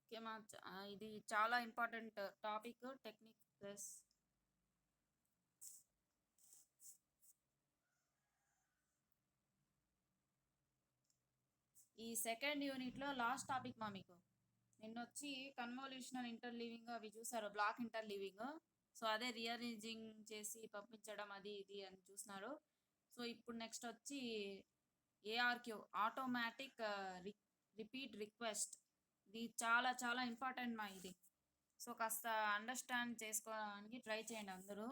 Okay మా ఇది చాలా ఇంపార్టెంట్ టాపిక్ టెక్నిక్ ప్లస్ ఈ సెకండ్ యూనిట్లో లాస్ట్ టాపిక్ మా మీకు నిన్నొచ్చి కన్వల్యూషనల్ ఇంటర్లీవింగ్ అవి చూసారు బ్లాక్ ఇంటర్లీవింగ్. సో అదే రీఅరేంజింగ్ చేసి పంపించడం అది ఇది అని చూస్తున్నారు. సో ఇప్పుడు నెక్స్ట్ వచ్చి ఏఆర్క్యూ ఆటోమేటిక్ రిపీట్ రిక్వెస్ట్. ఇది చాలా చాలా ఇంపార్టెంట్ మా ఇది. సో కాస్త అండర్స్టాండ్ చేసుకోవడానికి ట్రై చేయండి అందరూ.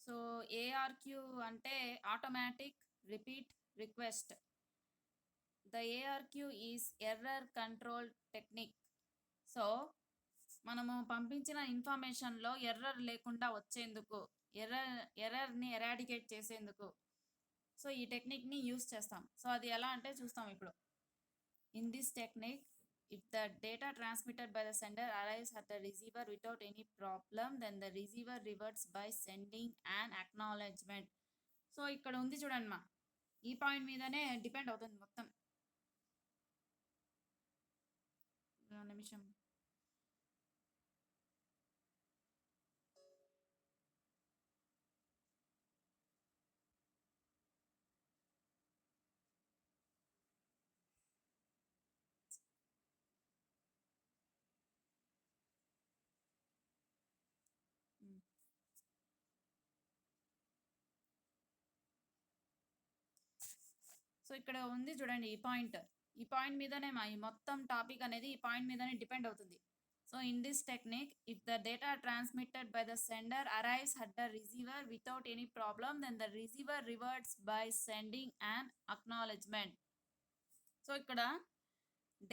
సో ఏఆర్క్యూ అంటే automatic repeat request. The ARQ is error control technique. So మనము పంపించిన ఇన్ఫర్మేషన్లో ఎర్రర్ లేకుండా వచ్చేందుకు, ఎర్రర్ని ఎరాడికేట్ చేసేందుకు సో ఈ టెక్నిక్ని యూస్ చేస్తాం. సో అది ఎలా అంటే చూస్తాం ఇప్పుడు. In this technique, if the data transmitted by the sender arrives at the receiver without any problem, then the receiver reverts by sending and acknowledgement. So ఇక్కడ ఉంది చూడండి మా, ఈ పాయింట్ మీదనే డిపెండ్ అవుతుంది మొత్తం. నిమిషం. సో ఇక్కడ ఉంది చూడండి ఈ పాయింట్ మీదనే మా ఈ మొత్తం టాపిక్ అనేది ఈ పాయింట్ మీదనే డిపెండ్ అవుతుంది. So in this technique, if the data transmitted by the sender arrives at the receiver without any problem, then the receiver reverts by sending and acknowledgement. So ఇక్కడ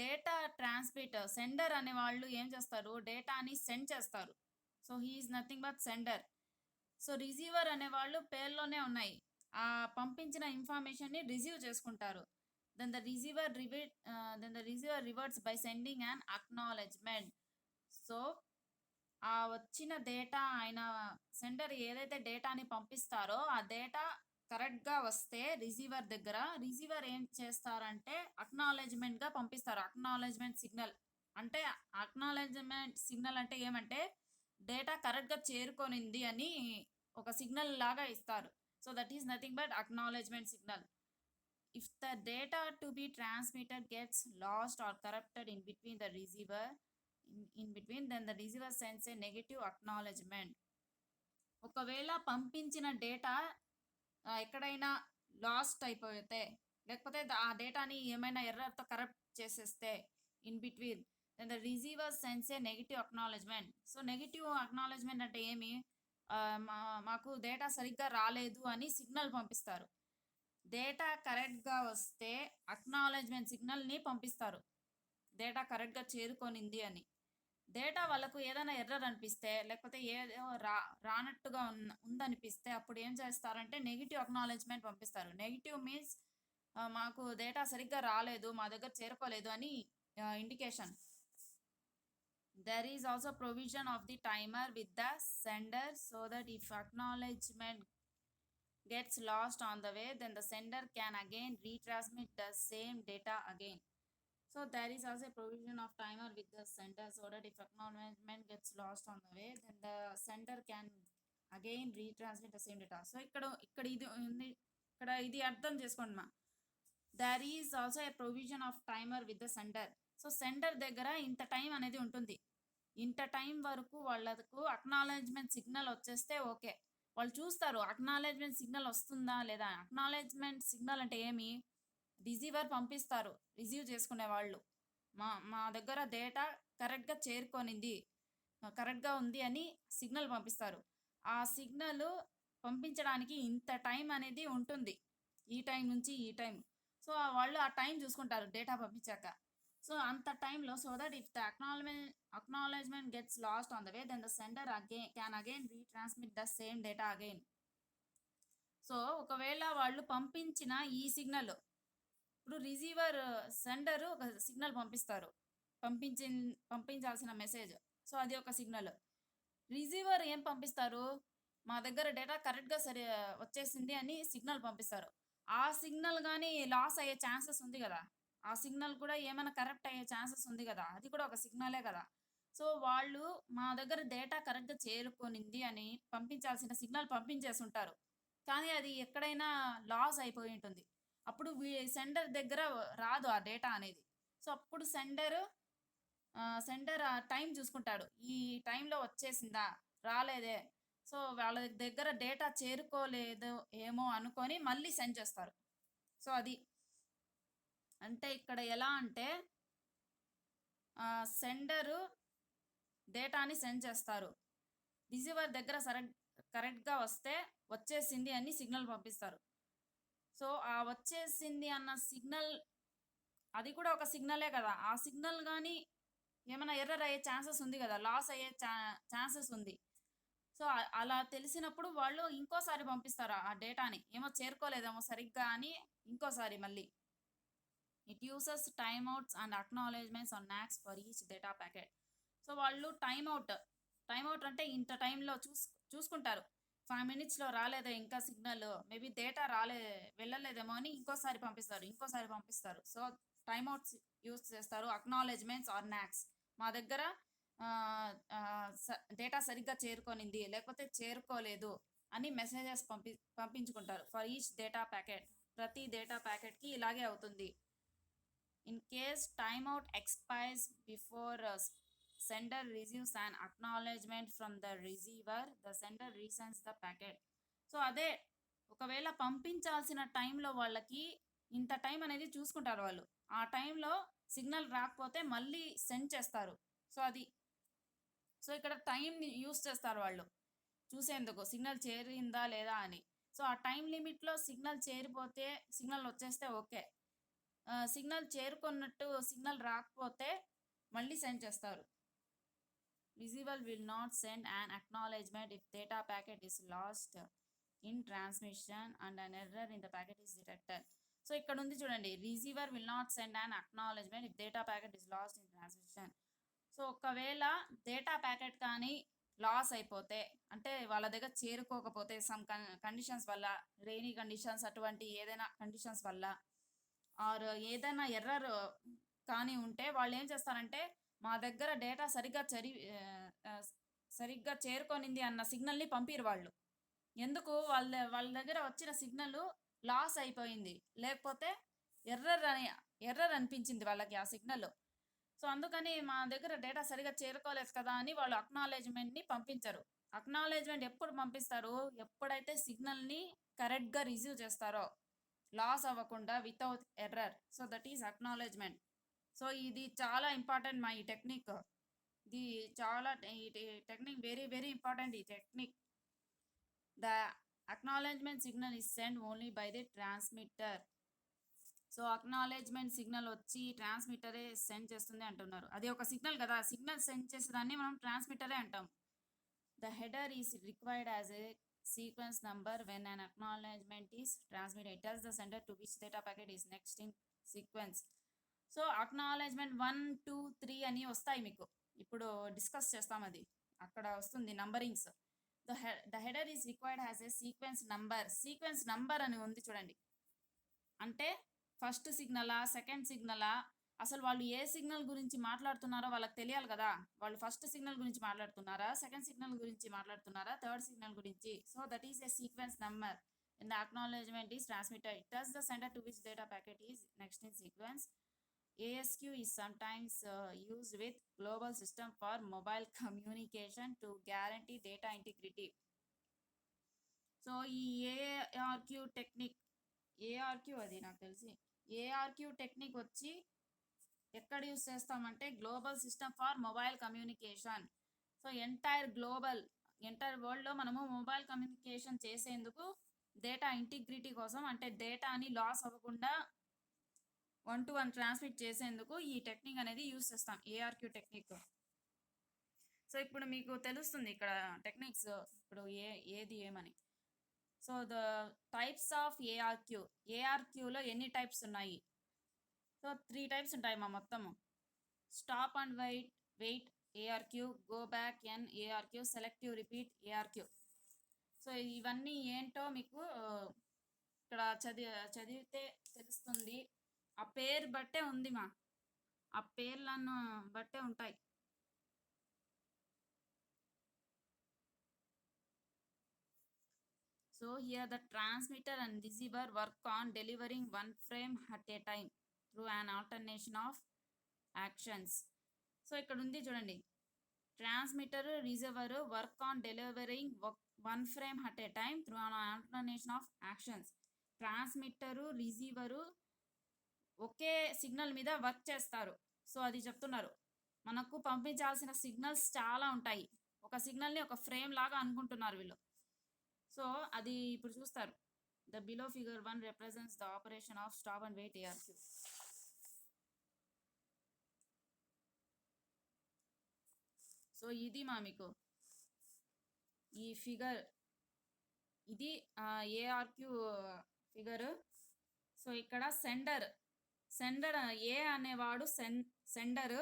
data transmitter sender అనే వాళ్ళు ఏం చేస్తారు, డేటాని send చేస్తారు. So he is nothing but sender. So receiver అనే వాళ్ళు పేర్లోనే ఉన్నాయి, ఆ పంపించిన ఇన్ఫర్మేషన్ని రిసీవ్ చేసుకుంటారు. Then the receiver reverts by sending and acknowledgement. So ఆ వచ్చిన డేటా ఆయన సెండర్ ఏదైతే డేటాని పంపిస్తారో ఆ డేటా కరెక్ట్గా వస్తే రిసీవర్ దగ్గర, రిసీవర్ ఏం చేస్తారంటే అక్నాలెడ్జ్మెంట్గా పంపిస్తారు. అక్నాలెడ్జ్మెంట్ సిగ్నల్ అంటే, అక్నాలెడ్జ్మెంట్ సిగ్నల్ అంటే ఏమంటే డేటా కరెక్ట్గా చేరుకొనింది అని ఒక సిగ్నల్ లాగా ఇస్తారు. So that is nothing but acknowledgement signal. If the data to be transmitted gets lost or corrupted in between the receiver, in between, then the receiver sends a negative acknowledgement. ఒకవేళ పంపించిన data ఎక్కడైనా last అయిపోతే, లేకపోతే ఆ డేటాని ఏమైనా ఎర్రర్తో corrupt చేసేస్తే in between, then the receiver sends a negative acknowledgement. So negative acknowledgement అంటే ఏమి, మాకు డేటా సరిగ్గా రాలేదు అని సిగ్నల్ పంపిస్తారు. డేటా కరెక్ట్గా వస్తే అక్నాలెడ్జ్మెంట్ సిగ్నల్ని పంపిస్తారు, డేటా కరెక్ట్గా చేరుకొనింది అని. డేటా వాళ్ళకు ఏదైనా ఎర్రర్ అనిపిస్తే, లేకపోతే ఏదో రానట్టుగా ఉందనిపిస్తే అప్పుడు ఏం చేస్తారంటే నెగిటివ్ అక్నాలెడ్జ్మెంట్ పంపిస్తారు. నెగిటివ్ మీన్స్ మాకు డేటా సరిగ్గా రాలేదు, మా దగ్గర చేరుకోలేదు అని indication. There is also provision of the timer with the sender so that if acknowledgement gets lost on the way, then the sender can again retransmit the same data again. So there is also a provision of timer with the sender so that if acknowledgement gets lost on the way, then the sender can again retransmit the same data. So ఇక్కడ ఇది ఉంది, ఇక్కడ ఇది అర్థం చేసుకోండి మా. There is also a provision of timer with the sender. So sender దగ్గర ఇంత టైం అనేది ఉంటుంది, ఇంత టైం వరకు వాళ్ళకు అక్నాలెడ్జ్మెంట్ సిగ్నల్ వచ్చేస్తే ఓకే, వాళ్ళు చూస్తారు అక్నాలెడ్జ్మెంట్ సిగ్నల్ వస్తుందా లేదా. అక్నాలెడ్జ్మెంట్ సిగ్నల్ అంటే ఏమి, రిసీవర్ పంపిస్తారు, రిసీవ్ చేసుకునే వాళ్ళు మా దగ్గర డేటా కరెక్ట్గా చేరుకొనింది, కరెక్ట్గా ఉంది అని సిగ్నల్ పంపిస్తారు. ఆ సిగ్నల్ పంపించడానికి ఇంత టైం అనేది ఉంటుంది, ఈ టైం నుంచి ఈ టైం. సో వాళ్ళు ఆ టైం చూసుకుంటారు డేటా పంపించాక. సో అంత టైంలో, so that if the acknowledgement gets lost on the way, then the sender can again retransmit the same data again. So ఒకవేళ వాళ్ళు పంపించిన ఈ సిగ్నల్, ఇప్పుడు రిసీవర్ సెండర్ ఒక సిగ్నల్ పంపిస్తారు, పంపించాల్సిన మెసేజ్. సో అది ఒక సిగ్నల్. రిసీవర్ ఏం పంపిస్తారు, మా దగ్గర డేటా కరెక్ట్గా వచ్చేసింది అని సిగ్నల్ పంపిస్తారు. ఆ సిగ్నల్ కానీ లాస్ అయ్యే ఛాన్సెస్ ఉంది కదా, ఆ సిగ్నల్ కూడా ఏమైనా కరప్ట్ అయ్యే ఛాన్సెస్ ఉంది కదా! అది కూడా ఒక సిగ్నలే కదా! సో, వాళ్ళు మా దగ్గర డేటా కరెక్ట్‌గా చేరుకొనింది అని పంపించాల్సిన సిగ్నల్ పంపించేసుంటారు. కానీ అది ఎక్కడైనా లాస్ అయిపోయి ఉంటుంది. అప్పుడు సెండర్ దగ్గర రాదు ఆ డేటా అనేది. సో, అప్పుడు సెండర్ ఆ టైం చూసుకుంటాడు. ఈ టైంలో వచ్చేసిందా? రాలేదే. సో, వాళ్ళ దగ్గర డేటా చేరుకోలేదు ఏమో అనుకోని మళ్ళీ సెండ్ చేస్తారు. సో, అది. అంటే ఇక్కడ ఎలా అంటే సెండరు డేటాని సెండ్ చేస్తారు. రిసీవర్ దగ్గర కరెక్ట్‌గా వస్తే వచ్చేసింది అని సిగ్నల్ పంపిస్తారు. సో, ఆ వచ్చేసింది అన్న సిగ్నల్ అది కూడా ఒక సిగ్నలే కదా! ఆ సిగ్నల్ గాని ఏమైనా ఎర్రర్ అయ్యే ఛాన్సెస్ ఉంది గదా! లాస్ అయ్యే ఛాన్సెస్ ఉంది. సో, అలా తెలిసినప్పుడు వాళ్ళు ఇంకోసారి పంపిస్తారు ఆ డేటాని. ఏమో చేరుకోలేదేమో సరిగ్గా అని ఇంకోసారి మళ్ళీ. It uses time outs and acknowledgements on NAKs for each data packet. So, వాళ్ళు టైమ్ ఔట్ అంటే ఇంత టైంలో చూసుకుంటారు. 5 మినిట్స్‌లో రాలేదా ఇంకా సిగ్నల్, మేబీ డేటా వెళ్ళలేదేమో అని ఇంకోసారి పంపిస్తారు. సో, టైమ్ ఔట్స్ యూజ్ చేస్తారు. Acknowledgements are నాక్స్. మా దగ్గర ఆహ్, ఆహ్, స డేటా సరిగ్గా చేరుకొనింది, లేకపోతే చేరుకోలేదు అని మెసేజెస్ పంపించుకుంటారు. For each data packet. ప్రతి డేటా ప్యాకెట్‌కి ఇలాగే అవుతుంది. In case timeout expires before sender receives an acknowledgement from the receiver, the sender resends the packet. So అదే ఒకవేళ పంపించాల్సిన టైంలో వాళ్ళకి ఇంత టైం అనేది చూసుకుంటారు వాళ్ళు. ఆ టైంలో సిగ్నల్ రాకపోతే మళ్ళీ సెండ్ చేస్తారు. సో అది. సో ఇక్కడ టైంని యూజ్ చేస్తారు వాళ్ళు. చూసేందుకు సిగ్నల్ చేరిందా లేదా అని. సో ఆ టైం లిమిట్‌లో సిగ్నల్ వచ్చేస్తే ఓకే. సిగ్నల్ చేరుకున్నట్టు సిగ్నల్ రాకపోతే మళ్ళీ సెండ్ చేస్తారు. Receiver will not send an acknowledgement if data packet is lost in transmission and an error in the packet is detected. So ఇక్కడ ఉంది చూడండి. Receiver will not send an acknowledgement if data packet is lost in transmission. So ఒకవేళ data packet కానీ loss అయిపోతే, అంటే వాళ్ళ దగ్గర చేరుకోకపోతే some conditions వల్ల, రెయినీ కండిషన్స్ అటువంటి ఏదైనా కండిషన్స్ వల్ల ఆర్ ఏదైనా ఎర్రర్ కానీ ఉంటే వాళ్ళేం చేస్తారంటే, మా దగ్గర డేటా సరిగ్గా చేరుకొనింది అన్న సిగ్నల్‌ని పంపియరు వాళ్ళు. ఎందుకు వాళ్ళ దగ్గర వచ్చిన సిగ్నలు లాస్ అయిపోయింది. లేకపోతే ఎర్రర్ అని ఎర్రర్ అనిపించింది వాళ్ళకి ఆ సిగ్నల్. సో, అందుకని మా దగ్గర డేటా సరిగ్గా చేరుకోలేదు కదా! అని వాళ్ళు అక్నాలెడ్జ్‌మెంట్‌ని పంపించరు. అక్నాలెడ్జ్‌మెంట్ ఎప్పుడు పంపిస్తారు? ఎప్పుడైతే సిగ్నల్‌ని కరెక్ట్‌గా రిసీవ్ చేస్తారో. లాస్ అవ్వకుండా without error. So, that is acknowledgement. So, ఇది చాలా ఇంపార్టెంట్ ఈ టెక్నిక్. ఇది ఈ టెక్నిక్ వెరీ, వెరీ ఇంపార్టెంట్ ఈ technique. The acknowledgement signal is send only by the transmitter. So, acknowledgement signal వచ్చి ట్రాన్స్మిటరే సెండ్ చేస్తుంది అంటున్నారు. అది ఒక సిగ్నల్ కదా! సిగ్నల్ సెండ్ చేసేదాన్ని మనం ట్రాన్స్మిటరే అంటాం. The header is required as a sequence number when an acknowledgement is transmitted. It tells the sender to which data packet is next in sequence. So acknowledgement 1, 2, 3 అని వస్తాయి మీకు. ఇప్పుడు డిస్కస్ చేస్తాం అది. అక్కడ వస్తుంది numberings. The header is required as a sequence number. Sequence number అని ఉంది చూడండి. అంటే ఫస్ట్ సిగ్నలా, సెకండ్ సిగ్నలా, అసలు వాళ్ళు ఏ సిగ్నల్ గురించి మాట్లాడుతున్నారో వాళ్ళకి తెలియాలి కదా! వాళ్ళు ఫస్ట్ సిగ్నల్ గురించి మాట్లాడుతున్నారా? సెకండ్ సిగ్నల్ గురించి మాట్లాడుతున్నారా? థర్డ్ సిగ్నల్ గురించి. So, that is a sequence number. And the acknowledgement is transmitted. It tells the sender to which data packet is next in sequence. ASQ is sometimes used with global system for mobile communication to guarantee data integrity. So, ఈ ఏఆర్‌క్యూ technique ఏఆర్‌క్యూ అది నాకు తెలిసి. ఏఆర్‌క్యూ technique వచ్చి ఎక్కడ use చేస్తామంటే global system for mobile communication. So entire వరల్డ్‌లో మనము mobile communication చేసేందుకు డేటా ఇంటిగ్రిటీ కోసం, అంటే డేటాని లాస్ అవ్వకుండా 1 to 1 ట్రాన్స్మిట్ చేసేందుకు ఈ టెక్నిక్ అనేది యూజ్ చేస్తాం. ఏఆర్‌క్యూ టెక్నిక్. సో, ఇప్పుడు మీకు తెలుస్తుంది ఇక్కడ టెక్నిక్స్ ఇప్పుడు ఏది ఏమని. So, the types of ARQ. ఏఆర్‌క్యూలో ఎన్ని టైప్స్ ఉన్నాయి? సో, 3 టైప్స్ ఉంటాయి మొత్తము. Stop and wait ARQ, go back ARQ, selective repeat ARQ. So, ఇవన్నీ ఏంటో మీకు ఇక్కడ చదివితే తెలుస్తుంది. ఆ పేరు బట్టే ఉంది మా, ఆ పేర్లను బట్టే ఉంటాయి. So here the transmitter and receiver work on delivering one frame at a time through an alternation of actions. So ఇక్కడ ఉంది చూడండి, transmitter receiver work on delivering one frame at a time through an alternation of actions. Transmitter receiver ఒకే signal మీద work చేస్తారు. So అది చెప్తున్నారు, మనకు పంపించాల్సిన సిగ్నల్స్ చాలా ఉంటాయి. ఒక సిగ్నల్ని ఒక ఫ్రేమ్ లాగా అనుకుంటున్నారు వీళ్ళు. సో అది ఇప్పుడు చూస్తారు. The below figure 1 represents the operation of stop and wait ARQ. So ఇది మా మీకు ఈ ఫిగర్, ఇది ARQ ఫిగర్. సో ఇక్కడ సెండర్ ఏ అనేవాడు సెండర్,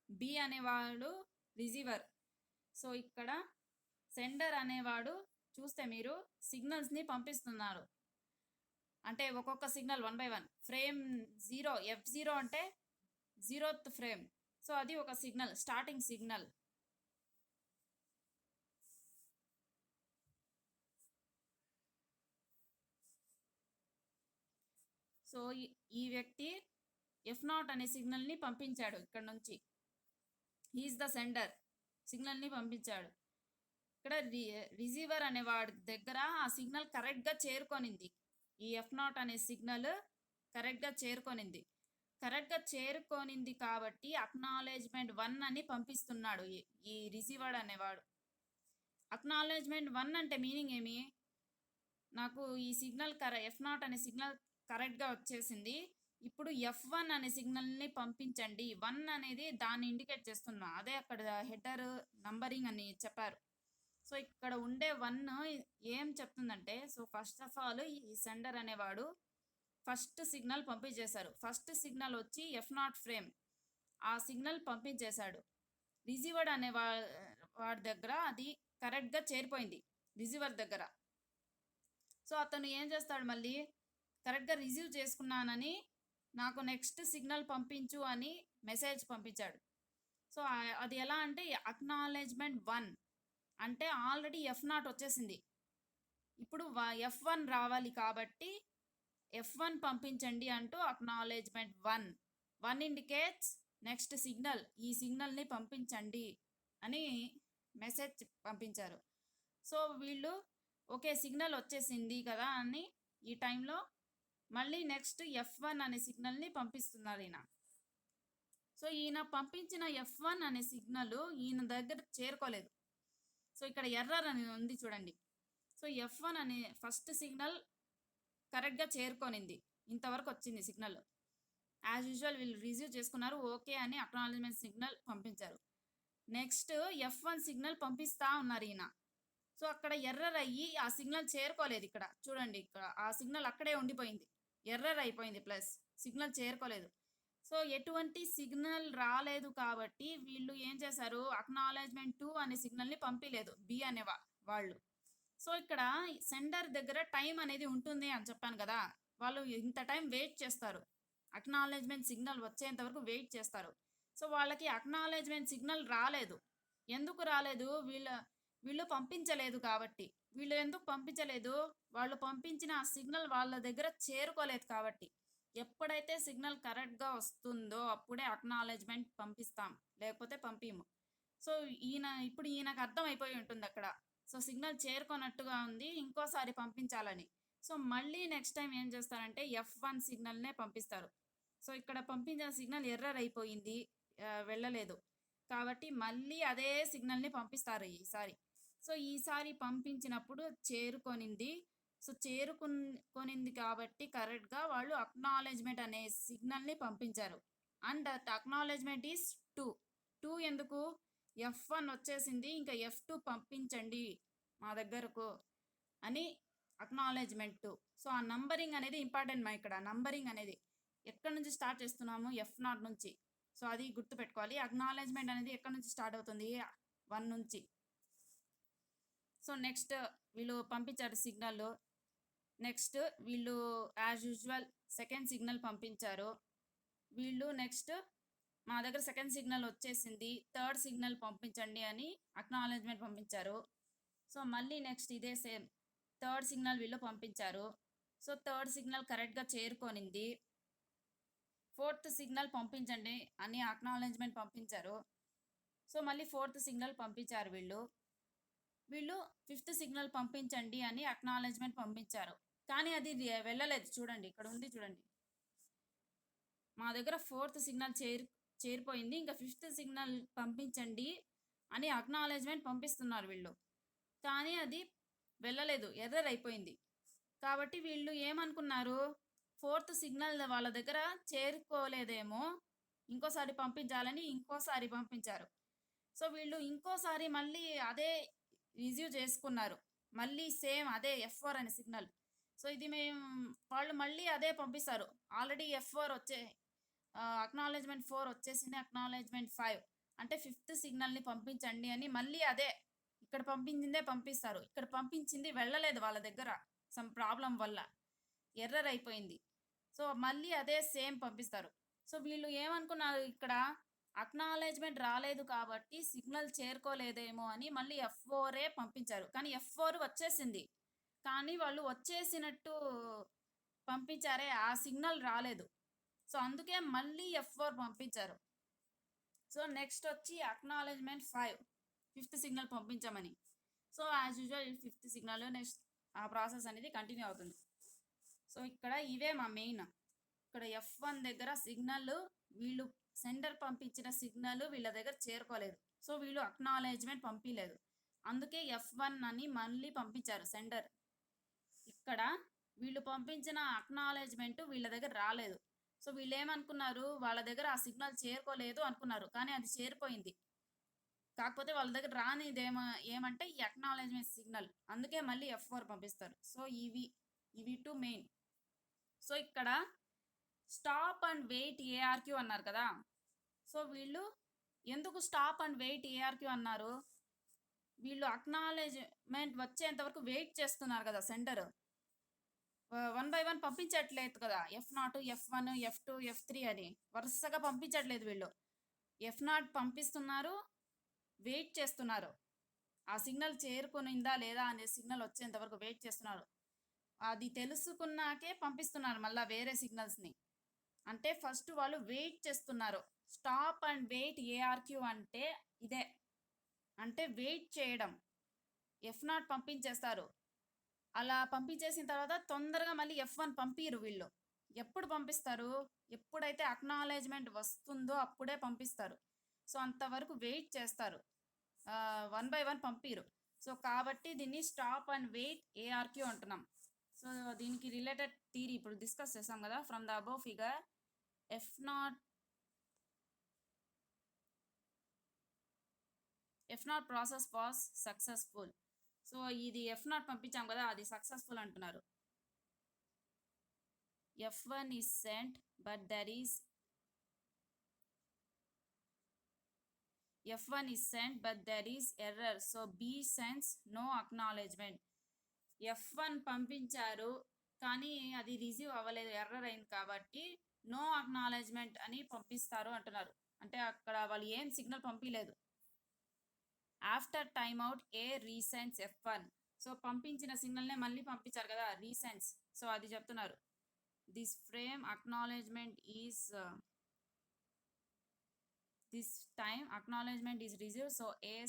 బి అనేవాడు రిసీవర్. సో ఇక్కడ సెండర్ అనేవాడు చూస్తే మీరు సిగ్నల్స్ని పంపిస్తున్నారు. అంటే ఒక్కొక్క సిగ్నల్ 1 by 1 ఫ్రేమ్ 0 F0 అంటే 0th ఫ్రేమ్. సో అది ఒక సిగ్నల్, స్టార్టింగ్ సిగ్నల్. సో ఈ వ్యక్తి F0 అనే సిగ్నల్ని పంపించాడు. ఇక్కడ నుంచి హీఈస్ ద సెండర్, సిగ్నల్ని పంపించాడు. ఇక్కడ రిసీవర్ అనే వాడి దగ్గర ఆ సిగ్నల్ కరెక్ట్గా చేరుకొనింది. ఈ F0 అనే సిగ్నల్ కరెక్ట్గా చేరుకొనింది కాబట్టి అక్నాలెడ్జ్మెంట్ 1 అని పంపిస్తున్నాడు ఈ రిసీవర్ అనేవాడు. అక్నాలెడ్జ్మెంట్ 1 అంటే మీనింగ్ ఏమి, నాకు ఈ సిగ్నల్ F0 అనే సిగ్నల్ కరెక్ట్గా వచ్చేసింది, ఇప్పుడు F1 అనే సిగ్నల్ని పంపించండి. 1 అనేది దాన్ని ఇండికేట్ చేస్తున్నా, అదే అక్కడ హెడర్ నంబరింగ్ అని చెప్పారు. సో ఇక్కడ ఉండే 1 ఏం చెప్తుందంటే, సో ఫస్ట్ ఆఫ్ ఆల్ ఈ సెండర్ అనేవాడు ఫస్ట్ సిగ్నల్ పంపించేశారు. ఫస్ట్ సిగ్నల్ వచ్చి F0 ఫ్రేమ్, ఆ సిగ్నల్ పంపించేశాడు. రిసీవర్ అనే వాడి దగ్గర అది కరెక్ట్గా చేరిపోయింది రిసీవర్ దగ్గర. సో అతను ఏం చేస్తాడు, మళ్ళీ కరెక్ట్గా రిసీవ్ చేసుకున్నానని నాకు నెక్స్ట్ సిగ్నల్ పంపించు అని మెసేజ్ పంపించాడు. సో అది ఎలా అంటే అక్నాలెడ్జ్మెంట్ 1 అంటే ఆల్రెడీ F0 వచ్చేసింది, ఇప్పుడు F1 రావాలి కాబట్టి F1 పంపించండి అంటూ అక్నాలెడ్జ్మెంట్ 1 ఇండికేట్స్ నెక్స్ట్ సిగ్నల్, ఈ సిగ్నల్ని పంపించండి అని మెసేజ్ పంపించారు. సో వీళ్ళు ఓకే సిగ్నల్ వచ్చేసింది కదా అని ఈ టైంలో మళ్ళీ నెక్స్ట్ F1 అనే సిగ్నల్ని పంపిస్తున్నారు ఈయన. సో ఈయన పంపించిన F1 అనే సిగ్నల్ ఈయన దగ్గర చేరుకోలేదు. సో ఇక్కడ ఎర్రర్ అని ఉంది చూడండి. సో F1 అనే ఫస్ట్ సిగ్నల్ కరెక్ట్గా చేరుకోనింది, ఇంతవరకు వచ్చింది సిగ్నల్. యాజ్ యూజువల్ వీళ్ళు రిసీవ్ చేసుకున్నారు, ఓకే అని అక్నాలెడ్జ్మెంట్ సిగ్నల్ పంపించారు. నెక్స్ట్ F1 సిగ్నల్ పంపిస్తా ఉన్నారు ఈయన. సో అక్కడ ఎర్రర్ అయ్యి ఆ సిగ్నల్ చేరుకోలేదు. ఇక్కడ చూడండి, ఇక్కడ ఆ సిగ్నల్ అక్కడే ఉండిపోయింది, ఎర్రర్ అయిపోయింది, ప్లస్ సిగ్నల్ చేరుకోలేదు. సో ఎటువంటి సిగ్నల్ రాలేదు కాబట్టి వీళ్ళు ఏం చేశారు, అక్నాలెడ్జ్మెంట్ 2 అనే సిగ్నల్ని పంపించలేదు బి అనే వాళ్ళు. సో ఇక్కడ సెండర్ దగ్గర టైం అనేది ఉంటుంది అని చెప్పాను కదా, వాళ్ళు ఇంత టైం వెయిట్ చేస్తారు, అక్నాలెడ్జ్మెంట్ సిగ్నల్ వచ్చేంత వరకు వెయిట్ చేస్తారు. సో వాళ్ళకి అక్నాలెడ్జ్మెంట్ సిగ్నల్ రాలేదు. ఎందుకు రాలేదు, వీళ్ళు పంపించలేదు కాబట్టి. వీళ్ళు ఎందుకు పంపించలేదు, వాళ్ళు పంపించిన ఆ సిగ్నల్ వాళ్ళ దగ్గర చేరుకోలేదు కాబట్టి. ఎప్పుడైతే సిగ్నల్ కరెక్ట్గా వస్తుందో అప్పుడే అక్నాలెడ్జ్మెంట్ పంపిస్తాం, లేకపోతే పంపిము. సో ఇప్పుడు ఈయనకు అర్థం అయిపోయి ఉంటుంది అక్కడ, సో సిగ్నల్ చేరుకోనట్టుగా ఉంది, ఇంకోసారి పంపించాలని. సో మళ్ళీ నెక్స్ట్ టైం ఏం చేస్తారంటే F1 సిగ్నల్నే పంపిస్తారు. సో ఇక్కడ పంపించిన సిగ్నల్ ఎర్రర్ అయిపోయింది, వెళ్ళలేదు కాబట్టి మళ్ళీ అదే సిగ్నల్ని పంపిస్తారు ఈసారి. సో ఈసారి పంపించినప్పుడు చేరుకొనింది. సో చేరుకొనింది కాబట్టి కరెక్ట్గా వాళ్ళు అక్నాలెడ్జ్మెంట్ అనే సిగ్నల్ని పంపించారు. అండ్ దట్ అక్నాలెడ్జ్మెంట్ ఈస్ 2 ఎందుకు, F1 వచ్చేసింది, ఇంకా F2 పంపించండి మా దగ్గరకు అని అక్నాలెడ్జ్మెంట్ 2. సో ఆ నంబరింగ్ అనేది ఇంపార్టెంట్ మా, ఇక్కడ నంబరింగ్ అనేది ఎక్కడి నుంచి స్టార్ట్ చేస్తున్నాము, F0 నుంచి. సో అది గుర్తుపెట్టుకోవాలి. అక్నాలెడ్జ్మెంట్ అనేది ఎక్కడి నుంచి స్టార్ట్ అవుతుంది, 1 నుంచి. సో నెక్స్ట్ వీళ్ళు పంపించారు సిగ్నల్. నెక్స్ట్ వీళ్ళు యాజ్ యూజువల్ సెకండ్ సిగ్నల్ పంపించారు. వీళ్ళు నెక్స్ట్ మా దగ్గర సెకండ్ సిగ్నల్ వచ్చేసింది, థర్డ్ సిగ్నల్ పంపించండి అని అక్నాలెడ్జ్మెంట్ పంపించారు. సో మళ్ళీ నెక్స్ట్ ఇదే సేమ్ థర్డ్ సిగ్నల్ వీళ్ళు పంపించారు. సో థర్డ్ సిగ్నల్ కరెక్ట్గా చేరుకొనింది. ఫోర్త్ సిగ్నల్ పంపించండి అని అక్నాలెడ్జ్మెంట్ పంపించారు. సో మళ్ళీ ఫోర్త్ సిగ్నల్ పంపించారు వీళ్ళు ఫిఫ్త్ సిగ్నల్ పంపించండి అని అక్నాలెడ్జ్మెంట్ పంపించారు. కానీ అది వెళ్ళలేదు. చూడండి, ఇక్కడ ఉంది చూడండి, మా దగ్గర ఫోర్త్ సిగ్నల్ చేరిపోయింది, ఇంకా ఫిఫ్త్ సిగ్నల్ పంపించండి అని అక్నాలెడ్జ్మెంట్ పంపిస్తున్నారు వీళ్ళు, కానీ అది వెళ్ళలేదు, ఎర్రర్ అయిపోయింది. కాబట్టి వీళ్ళు ఏమనుకున్నారు, ఫోర్త్ సిగ్నల్ వాళ్ళ దగ్గర చేరుకోలేదేమో, ఇంకోసారి పంపించాలని ఇంకోసారి పంపించారు. సో వీళ్ళు ఇంకోసారి మళ్ళీ అదే రిసీవ్ చేసుకున్నారు, మళ్ళీ సేమ్ అదే F4 అనే సిగ్నల్. సో ఇది వాళ్ళు మళ్ళీ అదే పంపిస్తారు. ఆల్రెడీ F4 అక్నాలెడ్జ్మెంట్ 4 వచ్చేసింది, అక్నాలెడ్జ్మెంట్ 5 అంటే ఫిఫ్త్ సిగ్నల్ని పంపించండి అని మళ్ళీ అదే ఇక్కడ పంపించిందే పంపిస్తారు. ఇక్కడ పంపించింది వెళ్ళలేదు, వాళ్ళ దగ్గర సమ్ ప్రాబ్లం వల్ల ఎర్రర్ అయిపోయింది. సో మళ్ళీ అదే సేమ్ పంపిస్తారు. సో వీళ్ళు ఏమనుకున్నారు, ఇక్కడ అక్నాలెడ్జ్మెంట్ రాలేదు కాబట్టి సిగ్నల్ చేరుకోలేదేమో అని మళ్ళీ F4 పంపించారు. కానీ F4 వచ్చేసింది, కానీ వాళ్ళు వచ్చేసినట్టు పంపించారే, ఆ సిగ్నల్ రాలేదు. సో అందుకే మళ్ళీ F4 పంపించారు. సో నెక్స్ట్ వచ్చి అక్నాలెడ్జ్మెంట్ 5 ఫిఫ్త్ సిగ్నల్ పంపించామని. So as usual fifth signal next ఆ ప్రాసెస్ అనేది కంటిన్యూ అవుతుంది. సో ఇక్కడ ఇవే మా మెయిన్. ఇక్కడ F1 దగ్గర సిగ్నల్ వీళ్ళు సెండర్ పంపించిన సిగ్నల్ వీళ్ళ దగ్గర చేరుకోలేదు. సో వీళ్ళు అక్నాలెడ్జ్మెంట్ పంపించలేదు, అందుకే F1 అని మళ్ళీ పంపించారు సెండర్. ఇక్కడ వీళ్ళు పంపించిన అక్నాలెడ్జ్మెంట్ వీళ్ళ దగ్గర రాలేదు. సో వీళ్ళు ఏమనుకున్నారు, వాళ్ళ దగ్గర ఆ సిగ్నల్ చేరుకోలేదు అనుకున్నారు, కానీ అది చేరిపోయింది. కాకపోతే వాళ్ళ దగ్గర రానిదేమో ఏమంటే ఈ అక్నాలెడ్జ్మెంట్ సిగ్నల్, అందుకే మళ్ళీ F4 పంపిస్తారు. సో ఇవి టూ మెయిన్. సో ఇక్కడ స్టాప్ అండ్ వెయిట్ ARQ అన్నారు కదా. సో వీళ్ళు ఎందుకు స్టాప్ అండ్ వెయిట్ ARQ అన్నారు, వీళ్ళు అక్నాలెడ్జ్మెంట్ వచ్చేంత వరకు వెయిట్ చేస్తున్నారు కదా సెంటర్, 1 by 1 పంపించట్లేదు కదా, F0, F1, F2, F3 అని వరుసగా పంపించట్లేదు. వీళ్ళు F0 పంపిస్తున్నారు, వెయిట్ చేస్తున్నారు, ఆ సిగ్నల్ చేరుకునిందా లేదా అనే సిగ్నల్ వచ్చేంత వరకు వెయిట్ చేస్తున్నారు. అది తెలుసుకున్నాకే పంపిస్తున్నారు మళ్ళీ వేరే సిగ్నల్స్ని. అంటే ఫస్ట్ వాళ్ళు వెయిట్ చేస్తున్నారు. స్టాప్ అండ్ వెయిట్ ARQ అంటే ఇదే, అంటే వెయిట్ చేయడం. F0 పంపించేస్తారు, అలా పంపించేసిన తర్వాత తొందరగా మళ్ళీ F1 పంపిరు. వీళ్ళు ఎప్పుడు పంపిస్తారు, ఎప్పుడైతే అక్నాలెడ్జ్మెంట్ వస్తుందో అప్పుడే పంపిస్తారు. సో అంతవరకు వెయిట్ చేస్తారు, 1 by 1 పంపిరు. సో కాబట్టి దీన్ని స్టాప్ అండ్ వెయిట్ ARQ అంటున్నాం. సో దీనికి రిలేటెడ్ థియరీ ఇప్పుడు డిస్కస్ చేసాం కదా. From the above figure F0 process was successful. So ఇది F0 పంపించాం కదా, అది సక్సెస్ఫుల్ అంటున్నారు. F1 is sent but there is error, so B sends no acknowledgement. F1 పంపించారు కానీ అది రిసీవ్ అవ్వలేదు, ఎర్రర్ అయింది కాబట్టి నో అక్నాలెడ్జ్మెంట్ అని పంపిస్తారు అంటున్నారు. అంటే అక్కడ వాళ్ళు ఏం సిగ్నల్ పంపించలేదు. After time out రీసెన్స్ F1. So పంపించిన సిగ్నల్నే మళ్ళీ పంపించారు కదా, రీసెన్స్. సో అది చెప్తున్నారు. This frame acknowledgement is this time acknowledgement is receive, so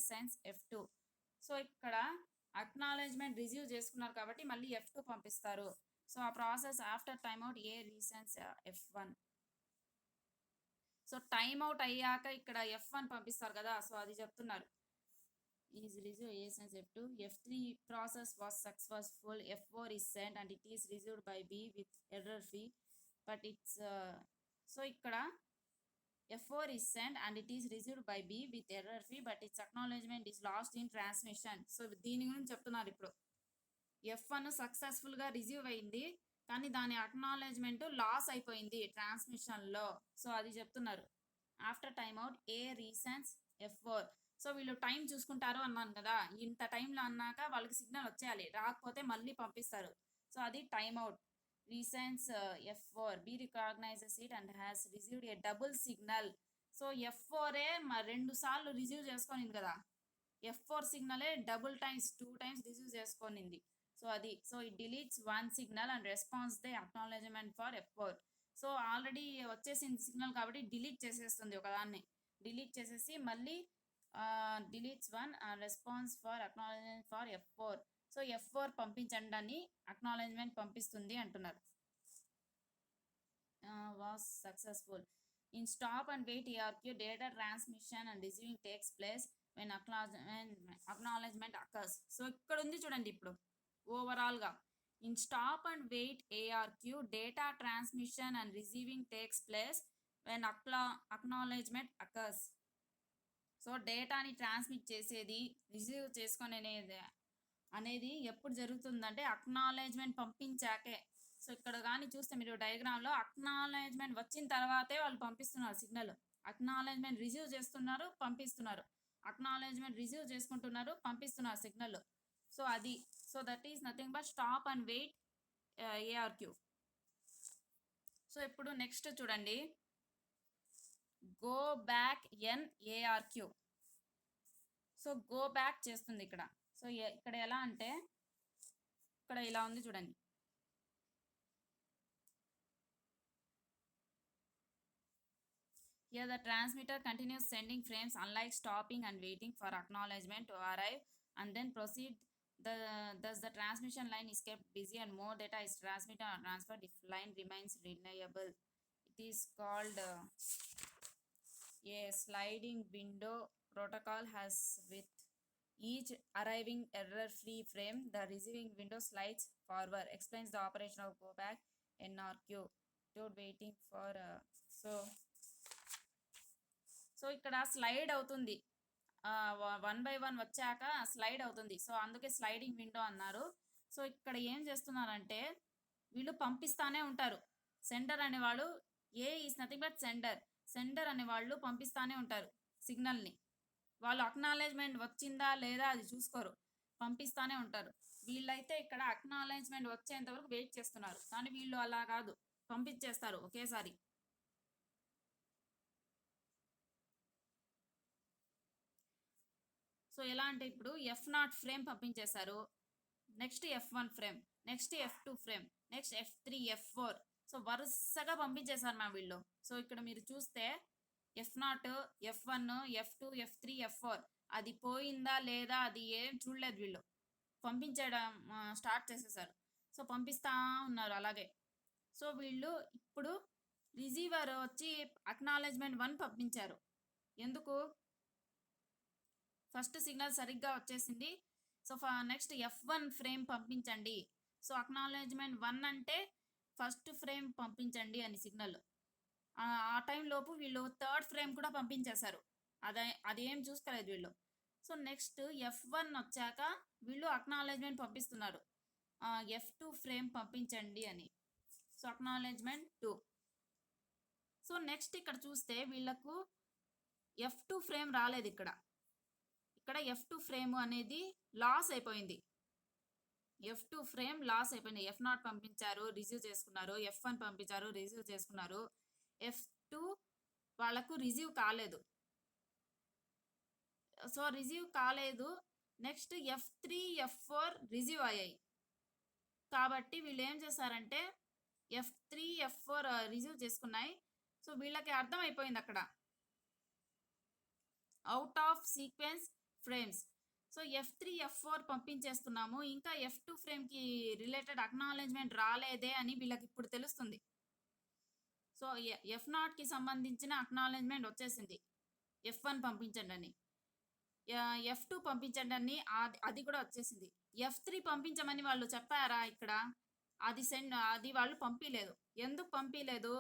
sends F2. So ఇక్కడ అక్నాలెడ్జ్మెంట్ రిసీవ్ చేసుకున్నారు కాబట్టి మళ్ళీ F2 పంపిస్తారు. సో ఆ process after time out రీసెన్స్ F1. So time out అయ్యాక ఇక్కడ F1 పంపిస్తారు కదా, సో అది చెప్తున్నారు. is received sends F2. F3 process was successful. F4 is sent and it is received by B with error free, but it's so ఇక్కడ F4 is sent and it is received by B with error free, but its acknowledgement is lost in transmission. So దీని గురించి చెప్తున్నారు. ఇప్పుడు F1 సక్సెస్ఫుల్గా receive అయింది కానీ దాని acknowledgement loss అయిపోయింది ట్రాన్స్మిషన్లో. సో అది చెప్తున్నారు. After time out రీసెన్స్ F4. So వీళ్ళు టైం చూసుకుంటారు అన్నాను కదా, ఇంత టైంలో అన్నాక వాళ్ళకి సిగ్నల్ వచ్చేయాలి, రాకపోతే మళ్ళీ పంపిస్తారు. సో అది time out. recents F4 B recognizes it and has received a double signal. So F4 రెండు సార్లు రిసీవ్ చేసుకొనింది కదా, F4 సిగ్నలే డబుల్ టైమ్స్ 2 టైమ్స్ రిసీవ్ చేసుకొనింది. సో అది so it deletes one signal and response the acknowledgement for F4. So already వచ్చేసింది signal కాబట్టి delete చేసేస్తుంది ఒకదాన్ని, డిలీట్ చేసేసి మళ్ళీ deletes one response for acknowledgement for F4. So F4 పంపించండి అని అక్నాలెడ్జ్మెంట్ పంపిస్తుంది అంటున్నారు. Was successful. In stop and wait ARQ, data transmission and receiving takes place when acknowledgement occurs. So ఇక్కడ ఉంది చూడండి ఇప్పుడు ఓవరాల్గా. In stop and wait ARQ, data transmission and receiving takes place when acknowledgement occurs. So డేటాని transmit చేసేది, receive చేసుకొని అనేది ఎప్పుడు జరుగుతుందంటే అక్నాలెడ్జ్మెంట్ పంపించాకే. సో ఇక్కడ కానీ చూస్తే మీరు డయాగ్రామ్లో అక్నాలెడ్జ్మెంట్ వచ్చిన తర్వాతే వాళ్ళు పంపిస్తున్నారు సిగ్నల్. అక్నాలెడ్జ్మెంట్ రిసీవ్ చేస్తున్నారు, పంపిస్తున్నారు, అక్నాలెడ్జ్మెంట్ రిసీవ్ చేసుకుంటున్నారు, పంపిస్తున్నారు సిగ్నల్. సో అది so that is nothing but stop and wait ARQ. So ఇప్పుడు నెక్స్ట్ చూడండి, go back ARQ. So go back చేస్తుంది ఇక్కడ. సో ఇక్కడ ఎలా అంటే ఇక్కడ ఇలా ఉంది చూడండి. Here the transmitter continues sending frames unlike stopping and waiting for acknowledgement to arrive and then proceed. Thus the transmission line is kept busy and more data is transmitted or transferred if line remains reliable. It is called a sliding window protocol. Has with each arriving error-free frame, the receiving window slides forward. Explains the operation of go back NRQ. Without waiting for so ఇక్కడ slide అవుతుంది, 1 by 1 వచ్చాక slide అవుతుంది. So అందుకే sliding window అన్నారు. So ఇక్కడ ఏం చేస్తున్నారంటే వీళ్ళు పంపిస్తానే ఉంటారు. సెండర్ అనేవాళ్ళు ఈస్ నథింగ్ బట్ సెండర్ అనేవాళ్ళు పంపిస్తానే ఉంటారు సిగ్నల్ని. వాళ్ళు అక్నాలెడ్జ్మెంట్ వచ్చిందా లేదా అది చూసుకోరు, పంపిస్తానే ఉంటారు. వీళ్ళైతే ఇక్కడ అక్నాలెడ్జ్మెంట్ వచ్చేంత వరకు వెయిట్ చేస్తున్నారు, కానీ వీళ్ళు అలా కాదు, పంపించేస్తారు ఒకేసారి. సో ఎలా అంటే ఇప్పుడు F0 ఫ్రేమ్ పంపించేశారు, next F1 frame, next F2 frame, next F3 F4. So వరుసగా పంపించేశారు మా వీళ్ళు. సో ఇక్కడ మీరు చూస్తే F0 F1 F2 F3 F4 అది పోయిందా లేదా అది ఏం చూడలేదు, వీళ్ళు పంపించడం స్టార్ట్ చేసేసారు. సో పంపిస్తా ఉన్నారు అలాగే. సో వీళ్ళు ఇప్పుడు రిసీవర్ వచ్చి అక్నాలెడ్జ్మెంట్ 1 పంపించారు. ఎందుకు? ఫస్ట్ సిగ్నల్ సరిగ్గా వచ్చేసింది. సో నెక్స్ట్ F1 ఫ్రేమ్ పంపించండి. సో అక్నాలెడ్జ్మెంట్ 1 అంటే ఫస్ట్ ఫ్రేమ్ పంపించండి అని సిగ్నల్. ఆ టైంలోపు వీళ్ళు థర్డ్ ఫ్రేమ్ కూడా పంపించేశారు, అదేం చూసుకోలేదు వీళ్ళు. సో నెక్స్ట్ F1 వచ్చాక వీళ్ళు అక్నాలెడ్జ్మెంట్ పంపిస్తున్నారు, F2 ఫ్రేమ్ పంపించండి అని. So acknowledgement 2. సో నెక్స్ట్ ఇక్కడ చూస్తే వీళ్ళకు F2 ఫ్రేమ్ రాలేదు. ఇక్కడ F2 ఫ్రేమ్ అనేది లాస్ అయిపోయింది. F2 ఫ్రేమ్ లాస్ అయిపోయింది. F0 పంపించారు, రిసీవ్ చేసుకున్నారు, F1 పంపించారు, రిసీవ్ చేసుకున్నారు, F2 వాళ్ళకు రిసీవ్ కాలేదు. సో రిసీవ్ కాలేదు. నెక్స్ట్ F3 F4 రిసీవ్ అయ్యాయి. కాబట్టి వీళ్ళు ఏం చేశారంటే F3 F4 రిసీవ్ చేసుకున్నాయి. సో వీళ్ళకి అర్థమైపోయింది అక్కడ out of sequence frames. So F3 F4 పంపించేస్తున్నాము, ఇంకా F2 ఫ్రేమ్కి రిలేటెడ్ అక్నాలెడ్జ్మెంట్ రాలేదే అని వీళ్ళకి ఇప్పుడు తెలుస్తుంది. సో F0కి సంబంధించిన అక్నాలెడ్జ్మెంట్ వచ్చేసింది, F1 పంపించండి అని. F2 పంపించండి అని అది కూడా వచ్చేసింది. F3 పంపించమని వాళ్ళు చెప్పారా ఇక్కడ? అది వాళ్ళు పంపించలేదు. ఎందుకు పంపించలేదు?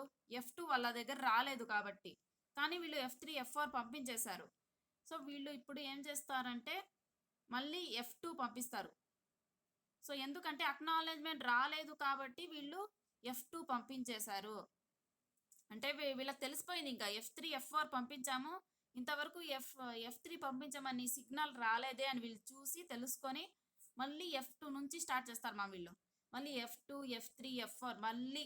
F2 వాళ్ళ దగ్గర రాలేదు కాబట్టి. కానీ వీళ్ళు F3 F4 పంపించేశారు. సో వీళ్ళు ఇప్పుడు ఏం చేస్తారంటే మళ్ళీ F2 పంపిస్తారు. సో ఎందుకంటే అక్నాలెడ్జ్మెంట్ రాలేదు కాబట్టి వీళ్ళు F2 పంపించేశారు. అంటే వీళ్ళకి తెలిసిపోయింది ఇంకా F3 F4 పంపించాము, ఇంతవరకు F3 పంపించమని సిగ్నల్ రాలేదే అని వీళ్ళు చూసి తెలుసుకొని మళ్ళీ F2 నుంచి స్టార్ట్ చేస్తారు మా వీళ్ళు. మళ్ళీ F2 F3 F4 మళ్ళీ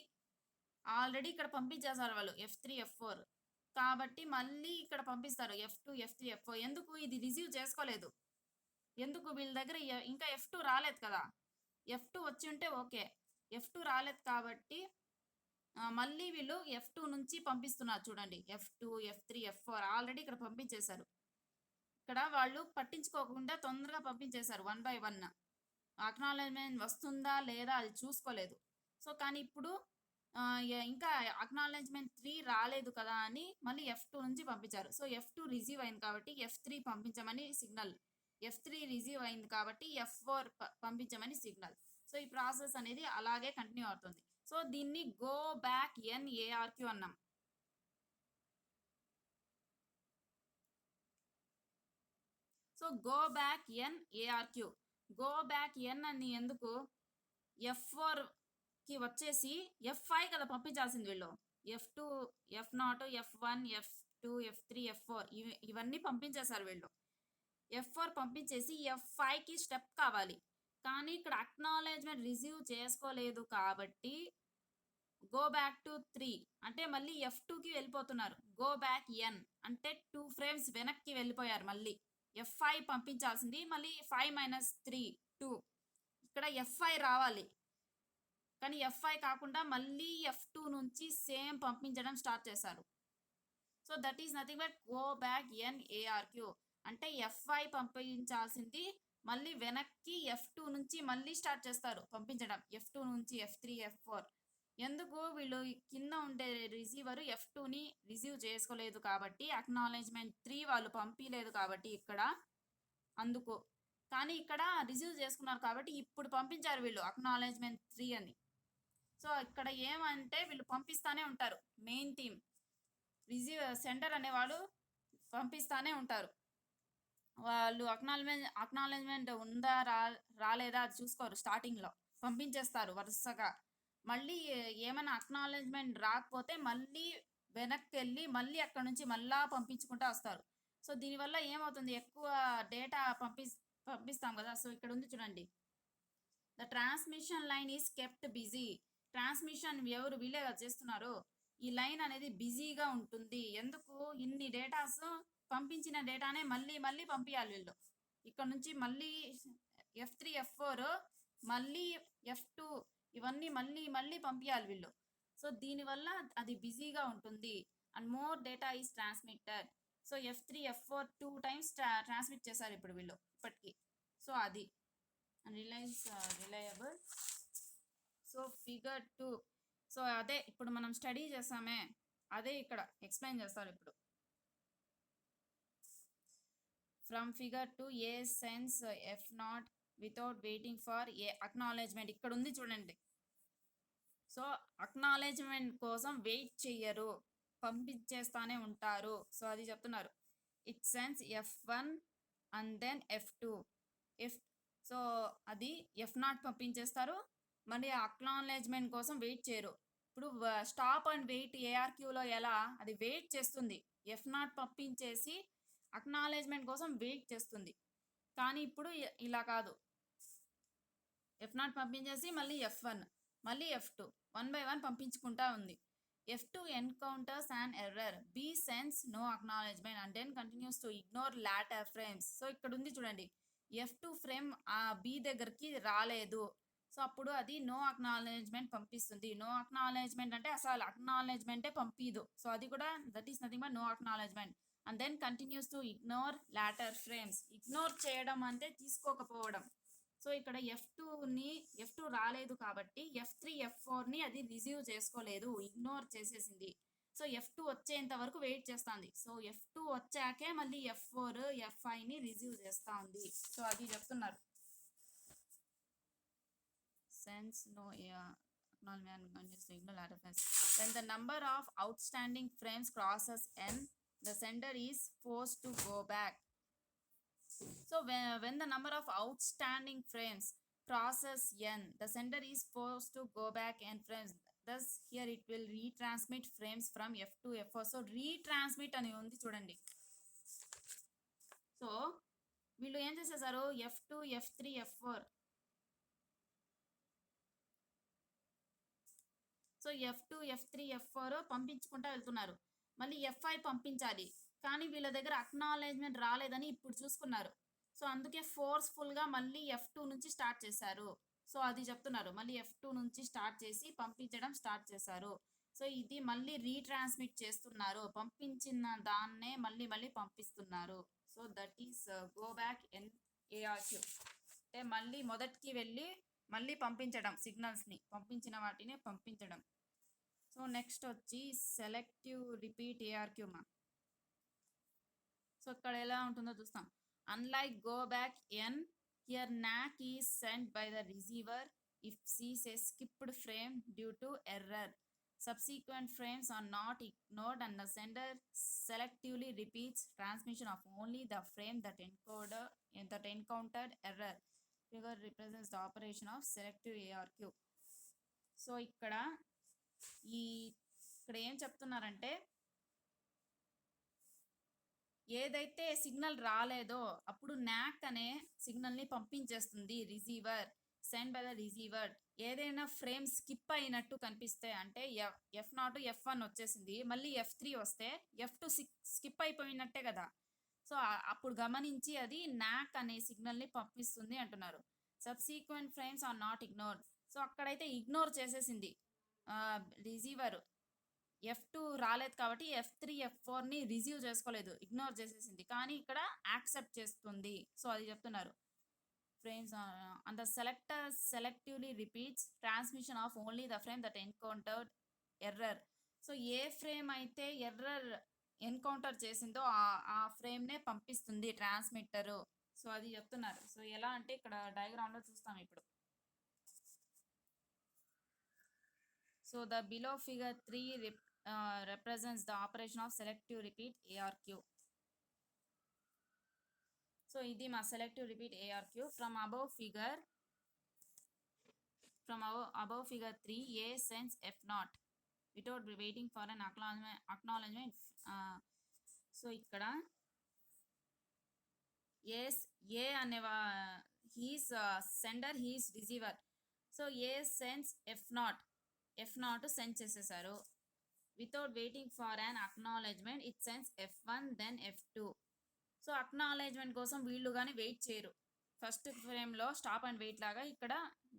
ఆల్రెడీ ఇక్కడ పంపించేశారు వాళ్ళు F3 F4 కాబట్టి మళ్ళీ ఇక్కడ పంపిస్తారు F2 F3 F4 ఎందుకు ఇది రిసీవ్ చేసుకోలేదు ఎందుకు వీళ్ళ దగ్గర ఇంకా F2 రాలేదు కదా F2 వచ్చి ఉంటే ఓకే F2 రాలేదు కాబట్టి మళ్ళీ వీళ్ళు F2 నుంచి పంపిస్తున్నారు చూడండి F2 F3 F4 ఆల్రెడీ ఇక్కడ పంపించేశారు ఇక్కడ వాళ్ళు పట్టించుకోకుండా తొందరగా పంపించేశారు 1 by 1 అక్నాలెడ్జ్మెంట్ వస్తుందా లేదా అది చూసుకోలేదు సో కానీ ఇప్పుడు ఇంకా అక్నాలెడ్జ్మెంట్ 3 రాలేదు కదా అని మళ్ళీ F2 నుంచి పంపించారు సో F2 రిసీవ్ అయింది కాబట్టి F3 పంపించమని సిగ్నల్ F3 రిసీవ్ అయింది కాబట్టి F4 పంపించమని సిగ్నల్ సో ఈ ప్రాసెస్ అనేది అలాగే కంటిన్యూ అవుతుంది సో దీన్ని గో బ్యాక్ NARQ అన్నాం so go back NARQ go back N అని ఎందుకు F4 కి వచ్చేసి F5 కదా పంపించాల్సింది వీళ్ళు F2 F0 F1 F2 F3 F4 ఇవన్నీ పంపించేశారు వీళ్ళు F4 పంపించేసి F5కి స్టెప్ కావాలి కానీ ఇక్కడ అక్నాలెడ్జ్మెంట్ రిసీవ్ చేసుకోలేదు కాబట్టి గో బ్యాక్ టు 3 అంటే మళ్ళీ F2కి వెళ్ళిపోతున్నారు గో బ్యాక్ N అంటే 2 ఫ్రేమ్స్ వెనక్కి వెళ్ళిపోయారు మళ్ళీ F5 పంపించాల్సింది మళ్ళీ 5 - 3 2 ఇక్కడ F5 రావాలి కానీ F5 కాకుండా మళ్ళీ F2 నుంచి సేమ్ పంపించడం స్టార్ట్ చేశారు so that is nothing but go back NARQ అంటే F5 పంపించాల్సింది మళ్ళీ వెనక్కి F2 నుంచి మళ్ళీ స్టార్ట్ చేస్తారు పంపించడం F2 నుంచి F3 F4 ఎందుకు వీళ్ళు కింద ఉండే రిసీవర్ F2ని రిసీవ్ చేసుకోలేదు కాబట్టి అక్నాలెడ్జ్మెంట్ 3 వాళ్ళు పంపించలేదు కాబట్టి ఇక్కడ అందుకు కానీ ఇక్కడ రిసీవ్ చేసుకున్నారు కాబట్టి ఇప్పుడు పంపించారు వీళ్ళు అక్నాలెడ్జ్మెంట్ 3 అని సో ఇక్కడ ఏమంటే వీళ్ళు పంపిస్తానే ఉంటారు మెయిన్ థీమ్ సెంటర్ అనేవాళ్ళు పంపిస్తానే ఉంటారు వాళ్ళు అక్నాలెడ్జ్మెంట్ ఉందా రాలేదా అది చూసుకోరు స్టార్టింగ్లో పంపించేస్తారు వరుసగా మళ్ళీ ఏమైనా అక్నాలెడ్జ్మెంట్ రాకపోతే మళ్ళీ వెనక్కి వెళ్ళి మళ్ళీ అక్కడ నుంచి మళ్ళా పంపించుకుంటూ వస్తారు సో దీనివల్ల ఏమవుతుంది ఎక్కువ డేటా పంపిస్తాం కదా సో ఇక్కడ ఉంది చూడండి the transmission line is kept busy transmission ఎవరు వీళ్ళే చేస్తున్నారు ఈ లైన్ అనేది బిజీగా ఉంటుంది ఎందుకు ఇన్ని డేటాస్ పంపించిన డేటానే మళ్ళీ మళ్ళీ పంపించాలి వీళ్ళు ఇక్కడ నుంచి మళ్ళీ F3 F4 మళ్ళీ F2 ఇవన్నీ మళ్ళీ మళ్ళీ పంపించాలి వీళ్ళు సో దీనివల్ల అది బిజీగా ఉంటుంది and more data is transmitted so F3 F4 2 times transmit చేశారు ఇప్పుడు వీళ్ళు ఇప్పటికీ సో అది రిలయబుల్ సో ఫిగర్ 2 సో అదే ఇప్పుడు మనం స్టడీ చేసామే అదే ఇక్కడ ఎక్స్ప్లెయిన్ చేస్తారు ఇప్పుడు from figure 2 A sends F0 without waiting for a acknowledgement ఇక్కడ ఉంది చూడండి సో అక్నాలెడ్జ్మెంట్ కోసం వెయిట్ చెయ్యరు పంపించేస్తానే ఉంటారు సో అది చెప్తున్నారు it sends F1 and then F2 so అది F0 పంపించేస్తారు మళ్ళీ అక్నాలెడ్జ్మెంట్ కోసం వెయిట్ చేయరు ఇప్పుడు స్టాప్ అండ్ వెయిట్ ARQలో ఎలా అది వెయిట్ చేస్తుంది F0 పంపించేసి అక్నాలెడ్జ్మెంట్ కోసం వెయిట్ చేస్తుంది కానీ ఇప్పుడు ఇలా కాదు F0 పంపించేసి మళ్ళీ F1 మళ్ళీ F2 1 by 1 పంపించుకుంటా ఉంది F2 encounters an error B sends no acknowledgement and then continues to ignore later frames so ఇక్కడ ఉంది చూడండి F2 ఫ్రేమ్ ఆ B దగ్గరికి రాలేదు సో అప్పుడు అది నో అక్నాలెడ్జ్మెంట్ పంపిస్తుంది నో అక్నాలెడ్జ్మెంట్ అంటే అసలు అక్నాలెడ్జ్మెంటే పంపిదు సో అది కూడా that is nothing but no acknowledgement and then continues to ignore later frames ignore చేయడం అంటే తీసుకోకపోవడం సో ఇక్కడ F2 రాలేదు కాబట్టి F3 F4ని అది రిసీవ్ చేసుకోలేదు ఇగ్నోర్ చేసేసింది సో F2 వచ్చేంత వరకు వెయిట్ చేస్తుంది సో F2 వచ్చాకే మళ్ళీ F4 F5ని రిసీవ్ చేస్తూ ఉంది సో అది చెప్తున్నారు sends no when the number of outstanding frames crosses n the sender is forced to go back so when the number of outstanding frames crosses n the sender is forced to go back n frames thus here it will retransmit frames from F2 F4 so retransmit అని ఉంది చూడండి so వీళ్ళు ఏం చేసేసారు F2 F3 F4 so F2 F3 F4 పంపించుకుంటా వెళ్తున్నారు. మళ్ళీ F5 పంపించాలి. కానీ వీళ్ళ దగ్గర అక్నాలెడ్జ్‌మెంట్ రాలేదని ఇప్పుడు చూసుకున్నారు. సో అందుకే ఫోర్స్‌ఫుల్‌గా మళ్ళీ F2 నుంచి స్టార్ట్ చేశారు. సో అది చెప్తున్నారు. మళ్ళీ F2 నుంచి స్టార్ట్ చేసి పంపించడం స్టార్ట్ చేశారు. సో ఇది మళ్ళీ రీట్రాన్స్మిట్ చేస్తున్నారు. పంపించిన దాన్నే మళ్ళీ మళ్ళీ పంపిస్తున్నారు. So that is go back N ARQ. అంటే మళ్ళీ మొదటికి వెళ్ళి మళ్ళీ పంపించడం, సిగ్నల్స్ని పంపించిన వాటిని పంపించడం. సో నెక్స్ట్ వచ్చి సెలెక్టివ్ రిపీట్ ఏఆర్‌క్యూ మా. సో ఇక్కడ ఎలా ఉంటుందో చూస్తాం. Unlike go back N, here NAC is sent by the receiver if sees a skipped frame due to error. Subsequent frames are not ignored and the sender selectively repeats transmission of only the frame that encountered error. Figure represents the operation of selective ARQ. So ఇక్కడ ఏం చెప్తున్నారంటే, ఏదైతే signal రాలేదో అప్పుడు NAC అనే సిగ్నల్ని పంపించేస్తుంది receiver, send by the receiver. ఏదైనా ఫ్రేమ్ స్కిప్ అయినట్టు కనిపిస్తే, అంటే F0 F1 వచ్చేసింది, మళ్ళీ F3 వస్తే F2 స్కిప్ అయిపోయినట్టే కదా. సో అప్పుడు గమనించి అది NAC అనే సిగ్నల్ని పంపిస్తుంది అంటున్నారు. Subsequent frames are not ignored. So అక్కడైతే ఇగ్నోర్ చేసేసింది రిసీవర్. F2 రాలేదు కాబట్టి F3 F4ని రిసీవ్ చేసుకోలేదు, ఇగ్నోర్ చేసేసింది. కానీ ఇక్కడ యాక్సెప్ట్ చేస్తుంది. సో అది చెప్తున్నారు. Frames and the selector selectively repeats transmission of only the frame that encountered error. So A frame అయితే ఎర్రర్ ఎన్కౌంటర్ చేసిందో ఆ ఫ్రేమ్నే పంపిస్తుంది ట్రాన్స్మిట్టరు. సో అది చెప్తున్నారు. సో ఎలా అంటే ఇక్కడ డయాగ్రామ్లో చూస్తాం ఇప్పుడు. So the below figure 3 represents the operation of selective repeat ARQ. So ఇది మా selective repeat ARQ. From above figure 3, A sends F0 without waiting for an acknowledgement. So ఇక్కడ ఏ అనే he's sender, he's receiver. So A sends F0 send చేసేసారు. Without waiting for an acknowledgement it sends F1 then F2. So acknowledgement కోసం వీళ్ళు కానీ wait చేయరు. First ఫ్రేమ్లో stop and wait లాగా ఇక్కడ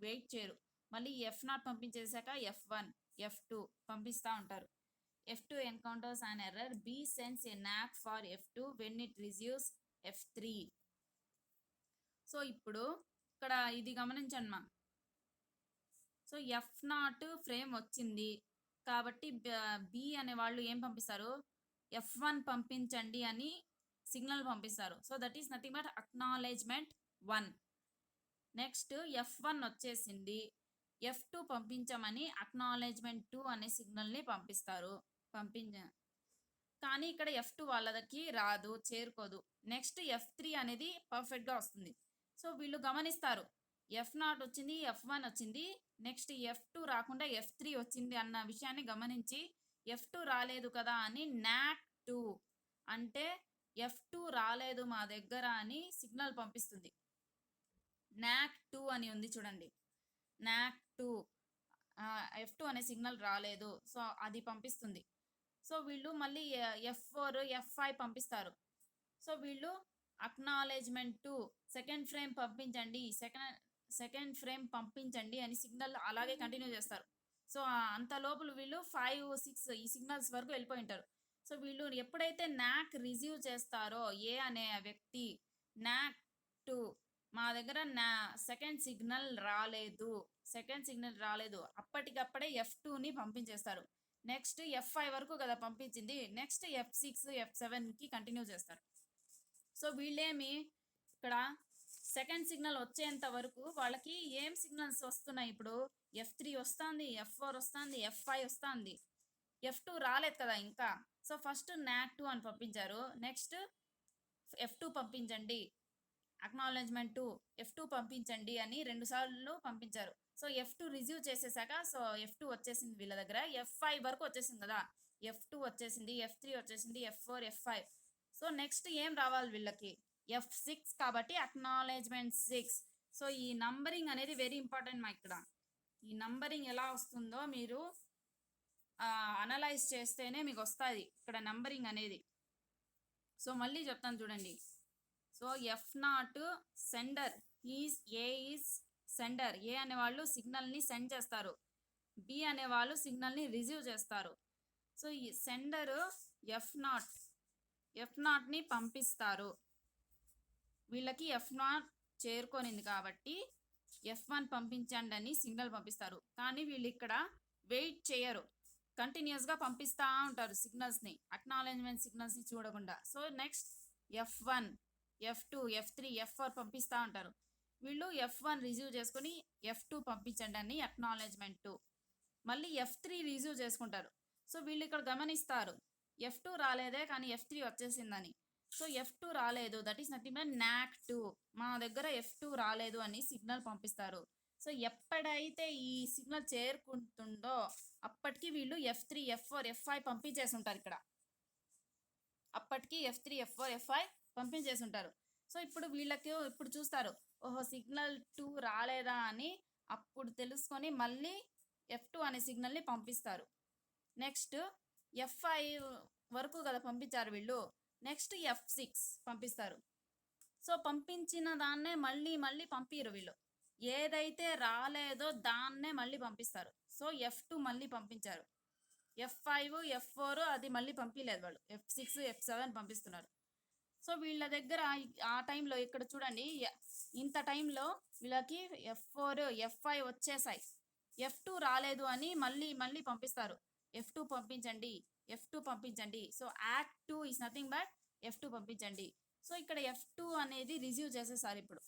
వెయిట్ చేయరు. మళ్ళీ F0 పంపించేసాక F1 F2 పంపిస్తూ ఉంటారు. F2 encounters an error, B sense A NAC for F2 when it receives F3. So ఇప్పుడు ఇక్కడ ఇది గమనించండి మా. సో F0 ఫ్రేమ్ వచ్చింది కాబట్టి B అనే వాళ్ళు ఏం పంపిస్తారు, F1 పంపించండి అని సిగ్నల్ పంపిస్తారు. So that is nothing but acknowledgement 1. Next F1 వచ్చేసింది, F2 పంపించమని అక్నాలెడ్జ్మెంట్ 2 అనే సిగ్నల్ని పంపిస్తారు. కానీ ఇక్కడ F2 వాళ్ళకి రాదు, చేరుకోదు. నెక్స్ట్ F3 అనేది పర్ఫెక్ట్గా వస్తుంది. సో వీళ్ళు గమనిస్తారు, F0 వచ్చింది, F1 వచ్చింది, నెక్స్ట్ F2 రాకుండా F3 వచ్చింది అన్న విషయాన్ని గమనించి F2 రాలేదు కదా అని NAC 2 అంటే F2 రాలేదు మా దగ్గర అని సిగ్నల్ పంపిస్తుంది. NAC 2 అని ఉంది చూడండి, NAC 2 F2 అనే సిగ్నల్ రాలేదు, సో అది పంపిస్తుంది. సో వీళ్ళు మళ్ళీ F4 F5 పంపిస్తారు. సో వీళ్ళు అక్నాలెడ్జ్మెంట్ 2 సెకండ్ ఫ్రేమ్ పంపించండి అని సిగ్నల్ అలాగే కంటిన్యూ చేస్తారు. సో అంత లోపల వీళ్ళు 5, 6 ఈ సిగ్నల్స్ వరకు వెళ్ళిపోయి ఉంటారు. సో వీళ్ళు ఎప్పుడైతే NAC రిసీవ్ చేస్తారో ఏ అనే వ్యక్తి, NAC 2 మా దగ్గర సెకండ్ సిగ్నల్ రాలేదు అప్పటికప్పుడే F2ని పంపించేస్తారు. నెక్స్ట్ F5 వరకు కదా పంపించింది, నెక్స్ట్ F6 F7కి కంటిన్యూ చేస్తారు. సో వీళ్ళేమి ఇక్కడ సెకండ్ సిగ్నల్ వచ్చేంత వరకు వాళ్ళకి ఏం సిగ్నల్స్ వస్తున్నాయి, ఇప్పుడు F3 వస్తుంది, F4 వస్తుంది, F5 వస్తుంది, F2 రాలేదు కదా ఇంకా. సో ఫస్ట్ NAC 2 అని పంపించారు, నెక్స్ట్ F2 పంపించండి, అక్నాలెడ్జ్మెంట్ 2 F2 పంపించండి అని 2 సార్లు పంపించారు. So F2 receive చేసేసాక so F2 వచ్చేసింది వీళ్ళ దగ్గర, F5 వరకు వచ్చేసింది కదా, F2 వచ్చేసింది, F3 వచ్చేసింది, F4 F5. సో నెక్స్ట్ ఏం రావాలి వీళ్ళకి, F6 కాబట్టి అక్నాలెడ్జ్మెంట్ 6. సో ఈ నంబరింగ్ అనేది వెరీ ఇంపార్టెంట్ మా. ఇక్కడ ఈ నంబరింగ్ ఎలా వస్తుందో మీరు అనలైజ్ చేస్తేనే మీకు వస్తుంది ఇక్కడ నంబరింగ్ అనేది. సో మళ్ళీ చెప్తాను చూడండి. So F naught sender is A is sender. A అనేవాళ్ళు సిగ్నల్ని సెండ్ చేస్తారు, బి అనేవాళ్ళు సిగ్నల్ని రిసీవ్ చేస్తారు. సో ఈ సెండర్ ఎఫ్ నాట్ని పంపిస్తారు. వీళ్ళకి ఎఫ్ నాట్ చేరుకొనింది కాబట్టి F1 పంపించండి అని సిగ్నల్ పంపిస్తారు. కానీ వీళ్ళు ఇక్కడ వెయిట్ చేయరు, కంటిన్యూస్గా పంపిస్తూ ఉంటారు సిగ్నల్స్ని, అక్నాలెడ్జ్మెంట్ సిగ్నల్స్ని చూడకుండా. So next F1, F2, F3, F4 పంపిస్తూ ఉంటారు. వీళ్ళు F1 రిసీవ్ చేసుకొని F2 పంపించండి అని అక్నాలెడ్జ్మెంట్. మళ్ళీ F3 రిసీవ్ చేసుకుంటారు. సో వీళ్ళు ఇక్కడ గమనిస్తారు F2 రాలేదే కానీ F3 వచ్చేసిందని. సో F2 రాలేదు, that is nothing but NAC2, మా దగ్గర F2 రాలేదు అని సిగ్నల్ పంపిస్తారు. సో ఎప్పుడైతే ఈ సిగ్నల్ చేరుకుంటుందో అప్పటికి వీళ్ళు F3, F4, F5 పంపించేసి ఉంటారు. ఇక్కడ అప్పటికి F3, F4, F5 పంపించేసి ఉంటారు. సో ఇప్పుడు వీళ్ళకి ఇప్పుడు చూస్తారు, ఓహో సిగ్నల్ 2 రాలేదా అని. అప్పుడు తెలుసుకొని మళ్ళీ F2 అనే సిగ్నల్ని పంపిస్తారు. నెక్స్ట్ F5 వరకు కదా పంపించారు వీళ్ళు, నెక్స్ట్ F6 పంపిస్తారు. సో పంపించిన దాన్నే మళ్ళీ మళ్ళీ పంపిరు వీళ్ళు, ఏదైతే రాలేదో దాన్నే మళ్ళీ పంపిస్తారు. సో F2 మళ్ళీ పంపించారు, F5, F4 అది మళ్ళీ పంపించలేదు వాళ్ళు, F6, F7 పంపిస్తున్నారు. సో వీళ్ళ దగ్గర ఆ టైంలో ఇక్కడ చూడండి, ఇంత టైంలో వీళ్ళకి F4, F5 వచ్చేసాయి, F2 రాలేదు అని మళ్ళీ మళ్ళీ పంపిస్తారు. F2 పంపించండి, F2 పంపించండి. So act 2 is nothing but F2 పంపించండి. సో ఇక్కడ F2 అనేది రిసీవ్ చేసేసారు ఇప్పుడు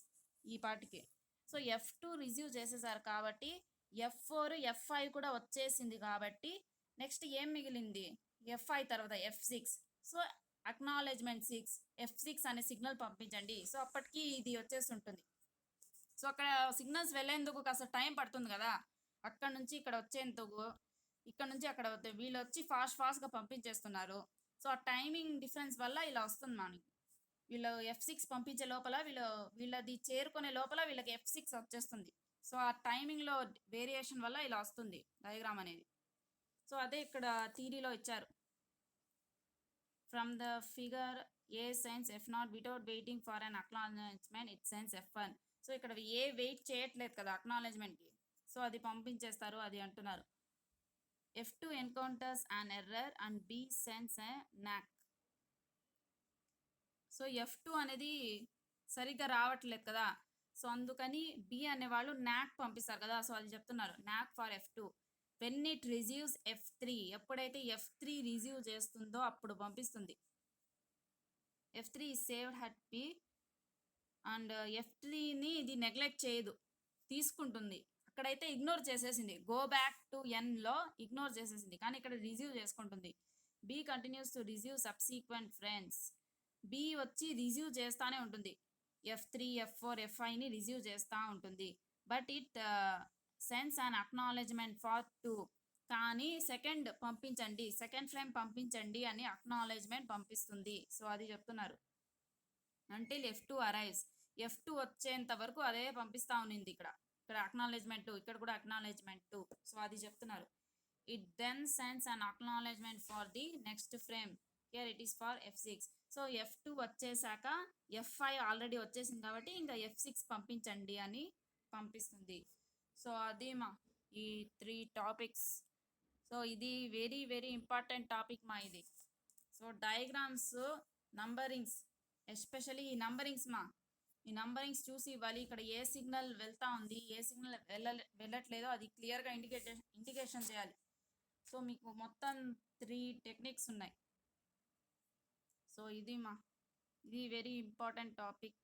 ఈ పాటికి. సో F2 రిసీవ్ చేసేసారు కాబట్టి F4, F5 కూడా వచ్చేసింది కాబట్టి నెక్స్ట్ ఏం మిగిలింది, F5 తర్వాత F6. సో అక్నాలెడ్జ్మెంట్ 6, F6 అనే సిగ్నల్ పంపించండి. సో అప్పటికి ఇది వచ్చేస్తుంటుంది. సో అక్కడ సిగ్నల్స్ వెళ్ళేందుకు కాస్త టైం పడుతుంది కదా, అక్కడ నుంచి ఇక్కడ వచ్చేందుకు, ఇక్కడ నుంచి అక్కడ వీళ్ళు వచ్చి ఫాస్ట్గా పంపించేస్తున్నారు. సో ఆ టైమింగ్ డిఫరెన్స్ వల్ల ఇలా వస్తుంది మనకి. వీళ్ళు F6 పంపించే లోపల వీళ్ళది చేరుకునే లోపల వీళ్ళకి F6 వచ్చేస్తుంది. సో ఆ టైమింగ్లో వేరియేషన్ వల్ల ఇలా వస్తుంది డయాగ్రామ్ అనేది. సో అదే ఇక్కడ థియరీలో ఇచ్చారు. From the figure A sends F0 without waiting for an acknowledgement it sends F1. So ఇక్కడ ఏ వెయిట్ చేయట్లేదు కదా అక్నాలెడ్జ్మెంట్కి, సో అది పంపించేస్తారు అది అంటున్నారు. F2 encounters an error and B sends a NAC. So F2 అనేది సరిగ్గా రావట్లేదు కదా, సో అందుకని B అనేవాళ్ళు NAC పంపిస్తారు కదా. సో అది చెప్తున్నారు, NAC for F2 when it receives F3. ఎప్పుడైతే F3 రిసీవ్ చేస్తుందో అప్పుడు పంపిస్తుంది. F3 is saved at P and F3ని ఇది నెగ్లెక్ట్ చేయదు, తీసుకుంటుంది. అక్కడైతే ఇగ్నోర్ చేసేసింది, గో బ్యాక్ టు Nలో ఇగ్నోర్ చేసేసింది, కానీ ఇక్కడ రిసీవ్ చేసుకుంటుంది. B continues to receive subsequent friends. B వచ్చి రిసీవ్ చేస్తానే ఉంటుంది, F3, F4, F5ని రిసీవ్ చేస్తూ ఉంటుంది. But it sends and acknowledgement for 2. కానీ సెకండ్ పంపించండి, సెకండ్ ఫ్రేమ్ పంపించండి అని అక్నాలెడ్జ్మెంట్ పంపిస్తుంది. సో అది చెప్తున్నారు. అంటిల్ F2 అరైవ్స్, F2 వచ్చేంత వరకు అదే పంపిస్తూ ఉన్నింది. ఇక్కడ అక్నాలెడ్జ్మెంట్, ఇక్కడ కూడా అక్నాలెడ్జ్మెంట్. సో అది చెప్తున్నారు. It then sends and acknowledgement for the next frame, here it is for F6. So F2 వచ్చేసాక F5 ఆల్రెడీ వచ్చేసింది కాబట్టి ఇంకా F6 పంపించండి అని పంపిస్తుంది. సో అది ఈ 3 టాపిక్స్. సో ఇది వెరీ వెరీ ఇంపార్టెంట్ టాపిక్ ఇది. సో డయాగ్రామ్స్, నంబరింగ్స్, ఎస్పెషల్లీ ఈ నంబరింగ్స్ ఈ నంబరింగ్స్ చూసి ఇవ్వాలి. ఇక్కడ ఏ సిగ్నల్ వెళ్తా ఉంది, ఏ సిగ్నల్ వెళ్ళట్లేదో అది క్లియర్గా ఇండికేషన్ చేయాలి. సో మీకు మొత్తం 3 టెక్నిక్స్ ఉన్నాయి. సో ఇది వెరీ ఇంపార్టెంట్ టాపిక్.